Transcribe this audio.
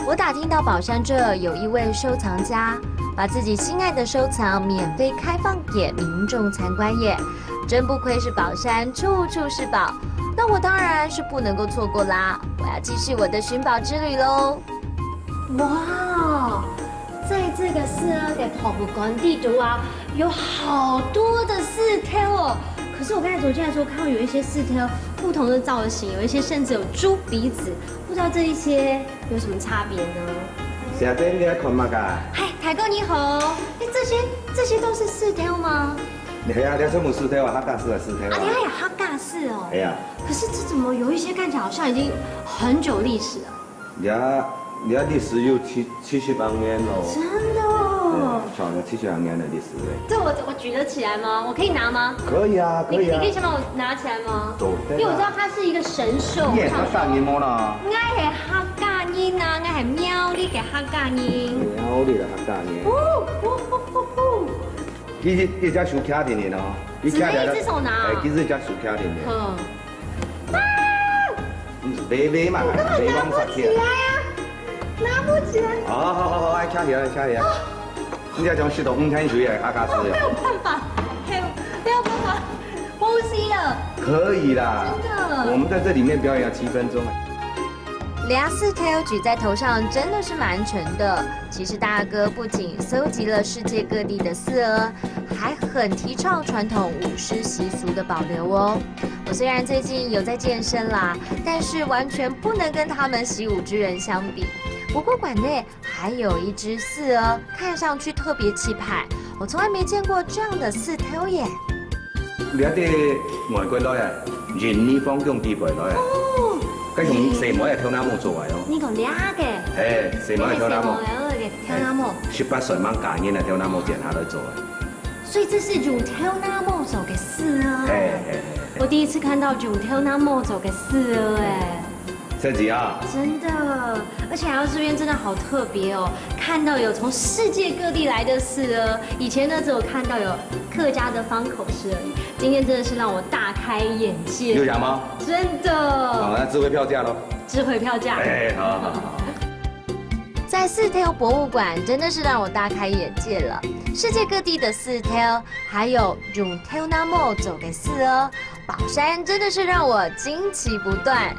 我打听到宝山这有一位收藏家，把自己心爱的收藏免费开放给民众参观耶，真不愧是宝山处处是宝。那我当然是不能够错过啦！我要继续我的寻宝之旅喽！哇，在这个四二的博物馆地图啊，有好多的四条哦。可是我刚才走进来的时候，看到有一些四条不同的造型，有一些甚至有猪鼻子，不知道这一些有什么差别呢？小姐，你来看嘛噶？嗨，台哥你好，哎，这些都是四条吗？系啊，你全部四条啊，客家式的四条啊，啊。你还有哈嘎式哦。系啊。可是这怎么有一些看起来好像已经很久历史了？你历史有70万年哦。真的哦。创了70万年的历史嘞。这我举得起来吗？我可以拿吗？可以啊，可以啊。你可以先帮我拿起来吗？走。因为我知道它是一个神兽。你客家人么啦？我系客家人啊，我系喵哩嘅客家人。喵哩嘅客家人。你只手卡定的咯，只能一只手拿。哎，其实只手卡定的。嗯。微嘛，微往上起来啊！拿不起来。好，哎，卡起来，卡起来。你这种10到5天水的客家式的。没有办法，没有办法呼吸了。可以啦。真的。我们在这里面表演要7分钟。俩四条举在头上真的是蛮沉的。其实大哥不仅搜集了世界各地的四鹅，还很提倡传统舞狮习俗的保留哦。我虽然最近有在健身啦，但是完全不能跟他们习武之人相比。不过馆内还有一只四鹅，看上去特别气派，我从来没见过这样的四条耶。你啲外國來啊，原呢方用地背來啊。哦。佢用蛇模嘅跳南舞做嘅哦。呢個俩嘅。誒，蛇模嘅跳南舞。跳南舞。18歲蚊假年嘅跳南舞店下來做嘅。所以這是用跳南舞做嘅四鵝。誒。我第一次看到用跳南舞做嘅四鵝誒。真係啊！真的，而且来到这边真的好特别哦，看到有从世界各地来的四鹅，以前呢只有看到有客家的方口狮而已，今天真的是让我大开眼界。有奖吗？真的。好，那智慧票价喽。智慧票价。哎，好。在四条博物馆真的是让我大开眼界了，世界各地的四条，还有用跳南舞走给四鹅，宝山真的是让我惊奇不断。